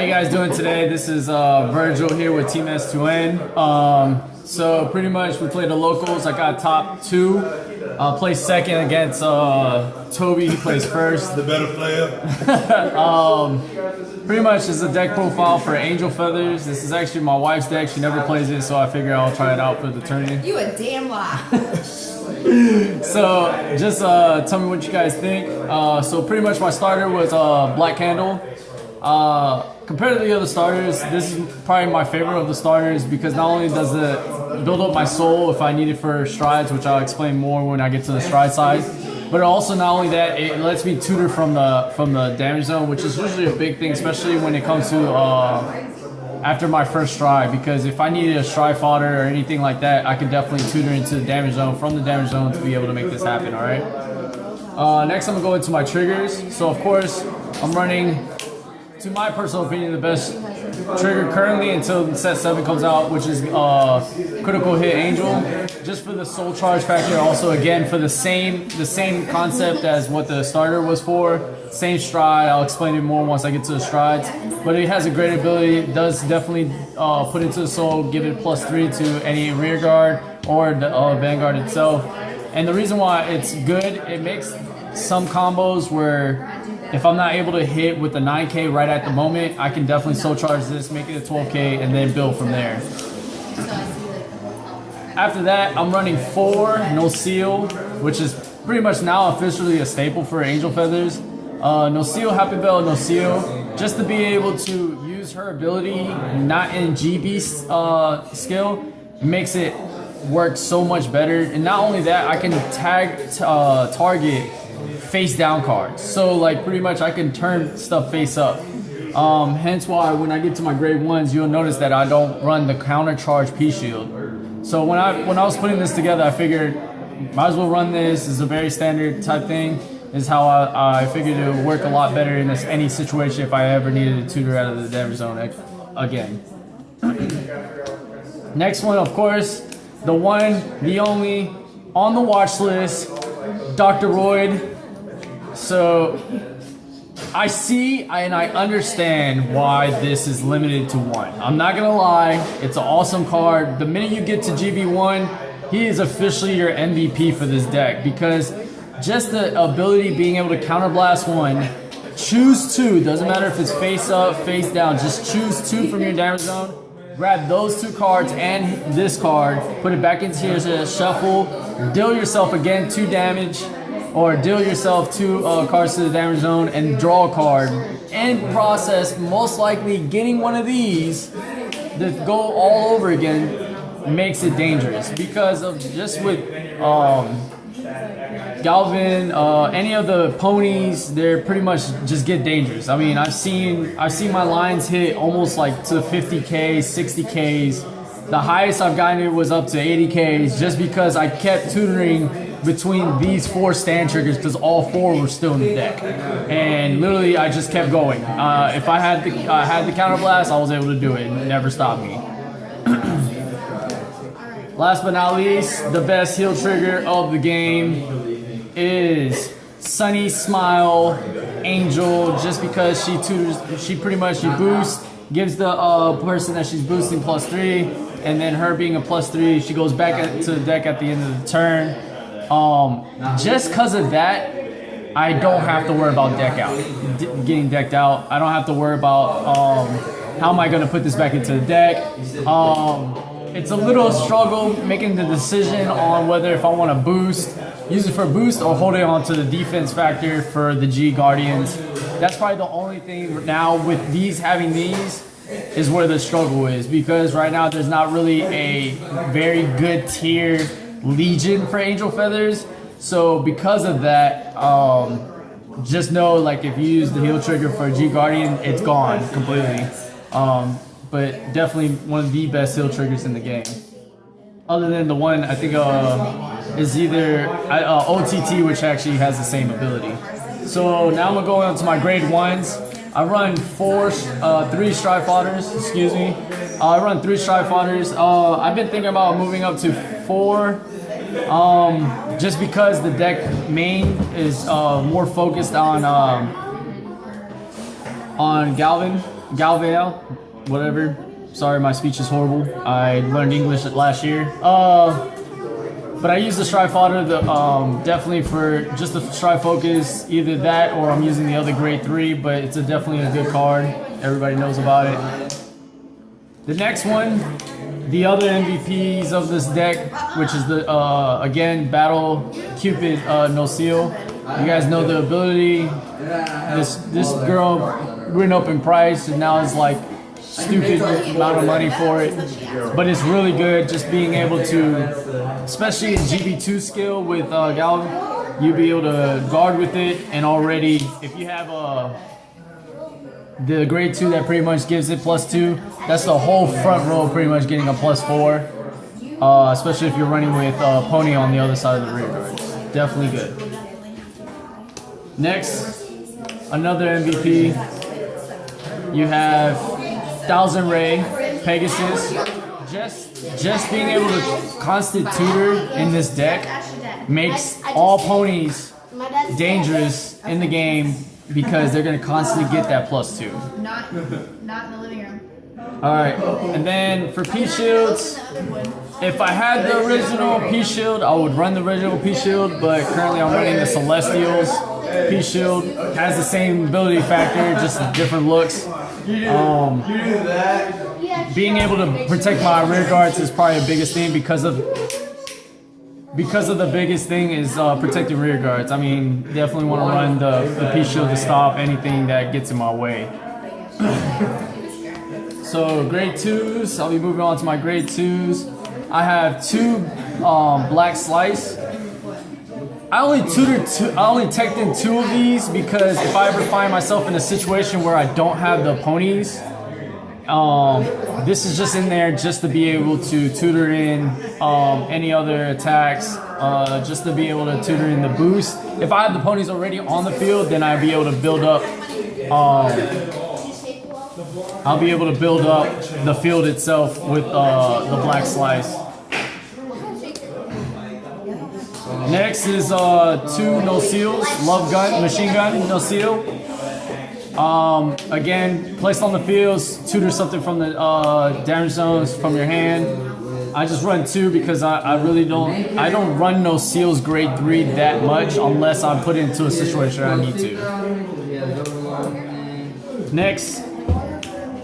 you guys doing today? This is Vergil here with Team S2N. So pretty much we played the locals. I got top 2. Placed second against Toby. He plays first. The better player. Pretty much is a deck profile for Angel Feathers. This is actually my wife's deck. She never plays it, so I figure I'll try it out for the tournament. You a damn lie. So just tell me what you guys think. So pretty much my starter was Black Candle. Compared to the other starters, this is probably my favorite of the starters because not only does it build up my soul if I need it for strides, which I'll explain more when I get to the stride side, but also not only that, it lets me tutor from the damage zone, which is usually a big thing, especially when it comes to after my first stride, because if I needed a stride fodder or anything like that, I could definitely tutor into the damage zone from the damage zone to be able to make this happen, alright? Next I'm going to go into my triggers. So of course, I'm running, to my personal opinion, the best trigger currently until set 7 comes out, which is Critical Hit Angel, just for the soul charge factor. Also, again, for the same concept as what the starter was for. Same stride. I'll explain it more once I get to the strides. But it has a great ability. It does definitely put into the soul, give it +3 to any rear guard or the Vanguard itself. And the reason why it's good, it makes some combos where if I'm not able to hit with the 9K right at the moment, I can definitely soul charge this, make it a 12K, and then build from there. After that, I'm running 4 Nociel, which is pretty much now officially a staple for Angel Feathers. Nociel, Happy Bell, Nociel, just to be able to use her ability, not in GB skill, makes it work so much better. And not only that, I can target face down cards, so like pretty much I can turn stuff face up. Hence why when I get to my grade 1s, you'll notice that I don't run the counter charge P shield. So when I was putting this together, I figured might as well run this. It's a very standard type thing. Is how I figured it would work a lot better in any situation if I ever needed to tutor out of the damage zone again. Next one, of course, the one, the only, on the watch list, Dr. Royd. So I see and I understand why this is limited to 1. I'm not gonna lie, it's an awesome card. The minute you get to GB1, he is officially your MVP for this deck because just the ability of being able to counterblast 1, choose 2, doesn't matter if it's face up, face down, just choose 2 from your damage zone, grab those 2 cards and this card, put it back into your shuffle, deal yourself again 2 damage, or deal yourself 2 cards to the damage zone and draw a card. End process, most likely getting one of these that go all over again makes it dangerous because of just with Galvin, any of the ponies, they're pretty much just get dangerous. I mean, I've seen my lines hit almost like to 50K, 60Ks. The highest I've gotten it was up to 80Ks just because I kept tutoring between these 4 stand triggers because all 4 were still in the deck. And literally I just kept going. If I had the counter blast, I was able to do it. It never stopped me. Last but not least, the best heal trigger of the game is Sunny Smile Angel, just because she tutors, she boosts, gives the person that she's boosting +3, and then her being a +3, she goes back to the deck at the end of the turn. Just because of that, I don't have to worry about getting decked out. I don't have to worry about how am I going to put this back into the deck. It's a little struggle making the decision on whether if I want to use it for boost or hold it on to the defense factor for the G Guardians. That's probably the only thing now with having these is where the struggle is, because right now there's not really a very good tier Legion for Angel Feathers. So because of that, just know like if you use the heal trigger for G Guardian, it's gone completely. But definitely one of the best heal triggers in the game. Other than the one I think is either OTT, which actually has the same ability. So now I'm gonna go into my grade 1s. I run 3 stride fodders, excuse me. I run 3 stride fodders. I've been thinking about moving up to 4. Just because the deck main is more focused on Galvin. Gavrail, whatever. Sorry, my speech is horrible. I learned English last year. But I use the Stride Fodder definitely for just the Stride Focus, either that or I'm using the other grade 3, but it's definitely a good card. Everybody knows about it. The next one, the other MVPs of this deck, which is the, again, Battle Cupid Nociel. You guys know the ability. This girl went up in price and now it's like stupid amount of money for it, but it's really good just being able to, especially in GB2 skill with Gal, you'll be able to guard with it, and already if you have the grade 2 that pretty much gives it +2, that's the whole front row pretty much getting a +4, especially if you're running with Pony on the other side of the rear guards. Definitely good. Next, another MVP, you have 1000 Ray Pegasus. Just being able to constant tutor in this deck makes all ponies dangerous in the game because they're gonna constantly get that +2. Not in the living room. Alright, and then for P-Shields, if I had the original P-Shield, I would run the original P-Shield, but currently I'm running the Celestials. P-Shield has the same ability factor, just different looks. Being able to protect my rear guards is probably the biggest thing because of the biggest thing is protecting rear guards. I mean, definitely want to run the P-Shield to stop anything that gets in my way. So grade 2s, I'll be moving on to my grade 2s. I have 2 Black Slice. I only teched in 2 of these because if I ever find myself in a situation where I don't have the ponies, this is just in there just to be able to tutor in any other attacks, just to be able to tutor in the boost. If I have the ponies already on the field, then I'll be able to build up. I'll be able to build up the field itself with the Black Slice. Next is 2 Nociels, Love Gun, Machine Gun, Nociel. Again, placed on the fields, tutor something from the damage zones from your hand. I just run 2 because I don't run Nociel's grade 3 that much unless I'm put into a situation I need to. Next,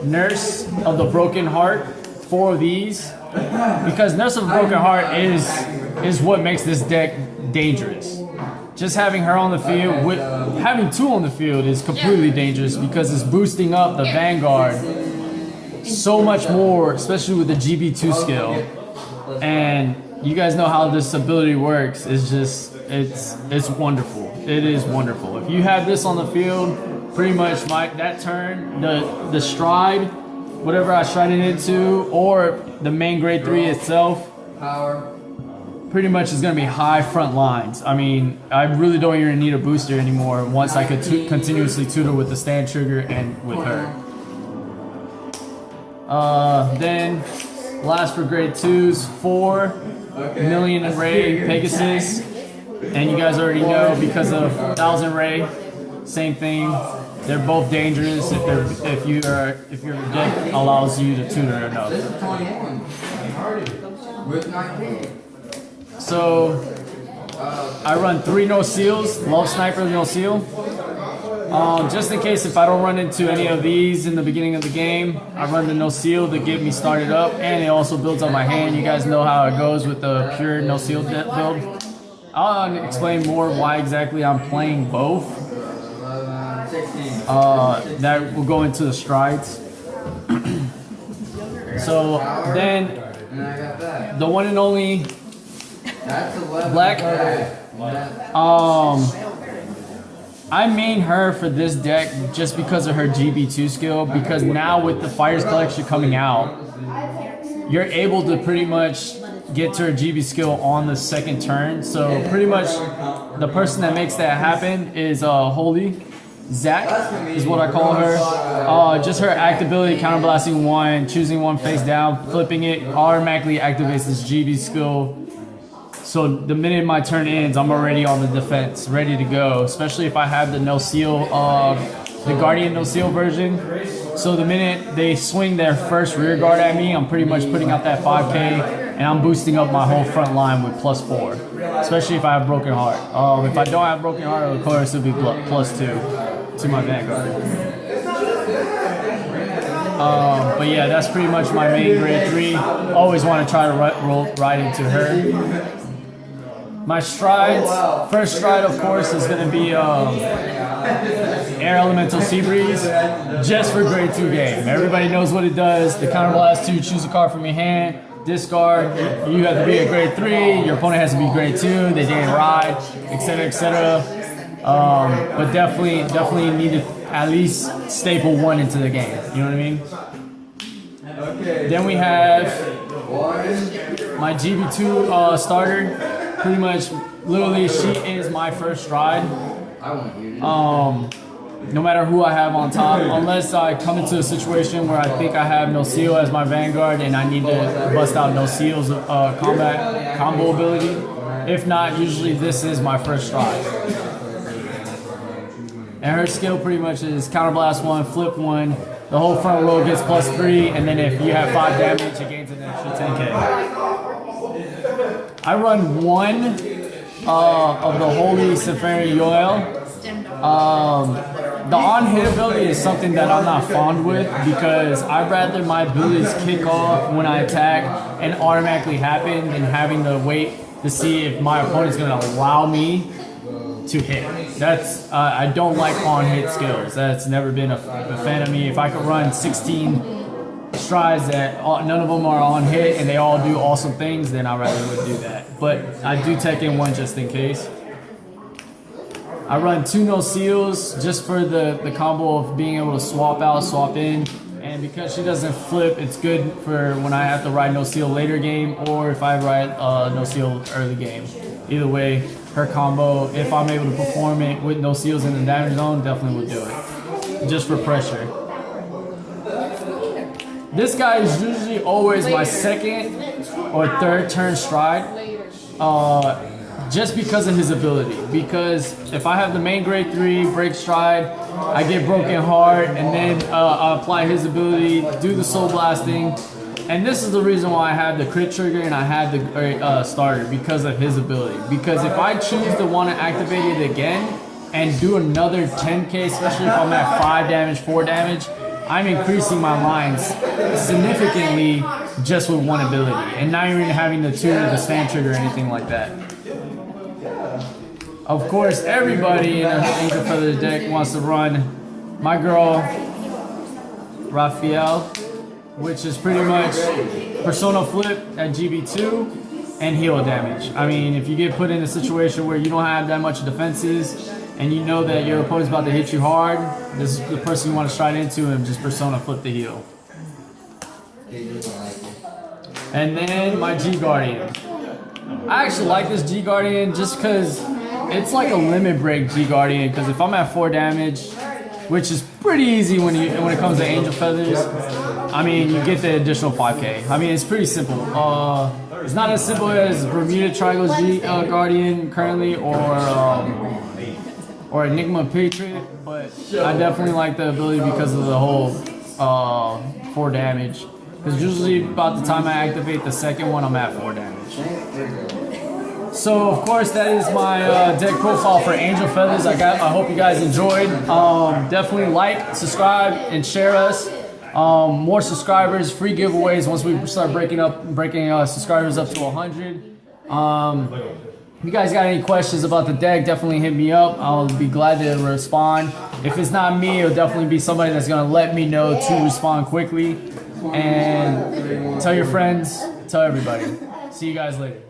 Nurse of the Broken Heart, 4 of these. Because Nurse of the Broken Heart is what makes this deck dangerous. Just having her on the field, having 2 on the field is completely dangerous because it's boosting up the Vanguard so much more, especially with the GB2 skill. And you guys know how this ability works. It's wonderful. It is wonderful. If you have this on the field, pretty much that turn, the stride, whatever I stride it into, or the main grade 3 itself, pretty much is going to be high front lines. I mean, I really don't even need a booster anymore once I could continuously tutor with the stand trigger and with her. Then, last for grade 2s, 4 Million Ray Pegasus. And you guys already know because of 1000 Ray, same thing. They're both dangerous if your deck allows you to tutor enough. So I run 3 Nociels, Love Sniper Nociel. Just in case if I don't run into any of these in the beginning of the game, I run the Nociel to get me started up, and it also builds up my hand. You guys know how it goes with the pure Nociel build. I'll explain more why exactly I'm playing both. That will go into the strides. So then, the one and only Black. I main her for this deck just because of her GB2 skill. Because now with the Fires Collection coming out, you're able to pretty much get to her GB skill on the second turn. So pretty much the person that makes that happen is Holy. Zac is what I call her. Just her act ability, counterblasting 1, choosing 1 face down, flipping it, automatically activates this GB skill. So the minute my turn ends, I'm already on the defense, ready to go. Especially if I have the Nociel, the Guardian Nociel version. So the minute they swing their first rear guard at me, I'm pretty much putting out that 5K, and I'm boosting up my whole front line with +4, especially if I have broken heart. If I don't have broken heart, of course it'll be +2 to my Vanguard. But yeah, that's pretty much my main grade 3. Always want to try to ride into her. My strides, first stride of course is going to be Air Elemental Sea Breeze, just for grade 2 game. Everybody knows what it does. The counter blast 2, choose a card from your hand, discard, you have to be a grade 3, your opponent has to be grade 2, they didn't ride, etc, etc. But definitely need to at least staple 1 into the game, you know what I mean? Then we have my GB2 starter. Pretty much, literally, she is my first stride. No matter who I have on top, unless I come into a situation where I think I have Nociel as my Vanguard and I need to bust out Nociel's combo ability. If not, usually this is my first stride. And her skill pretty much is counterblast 1, flip 1, the whole front row gets +3, and then if you have 5 damage, it gains an extra 10k. I run 1 of the Holy Safari Yoel. The on-hit ability is something that I'm not fond with because I'd rather my abilities kick off when I attack and automatically happen than having to wait to see if my opponent's going to allow me to hit. That's I don't like on-hit skills. That's never been a fan of me. If I could run 16 strides that none of them are on hit and they all do awesome things, then I rather would do that. But I do take in 1 just in case. I run 2 Nociels just for the combo of being able to swap out, swap in. And because she doesn't flip, it's good for when I have to ride Nociel later game or if I ride Nociel early game. Either way, her combo, if I'm able to perform it with Nociels in the damage zone, definitely would do it. Just for pressure. This guy is usually always my 2nd or 3rd turn stride, just because of his ability. Because if I have the main grade 3 break stride, I get broken heart, and then I apply his ability, do the soul blasting, and this is the reason why I have the crit trigger and I have the starter, because of his ability. Because if I choose to want to activate it again and do another 10k, especially if I'm at 5 damage, 4 damage, I'm increasing my lines significantly just with 1 ability, and not even having the 2 or the stand trigger or anything like that. Of course, everybody in the Angel Feather deck wants to run my girl, Raphael, which is pretty much Persona Flip at GB2 and heal damage. I mean, if you get put in a situation where you don't have that much defenses, and you know that your opponent's about to hit you hard, this is the person you want to stride into and just Persona Flip the heal. And then my G Guardian. I actually like this G Guardian just because it's like a limit break G Guardian, because if I'm at 4 damage, which is pretty easy when it comes to Angel Feathers, I mean, you get the additional 5k. I mean, it's pretty simple. It's not as simple as Bermuda Triangle G Guardian currently, or Enigma Patriot, but I definitely like the ability because of the whole 4 damage. Because usually about the time I activate the 2nd one, I'm at 4 damage. So of course that is my deck profile for Angel Feathers. I hope you guys enjoyed. Definitely like, subscribe, and share us. More subscribers, free giveaways once we start breaking subscribers up to 100. If you guys got any questions about the deck, definitely hit me up. I'll be glad to respond. If it's not me, it'll definitely be somebody that's gonna let me know to respond quickly. And tell your friends, tell everybody. See you guys later.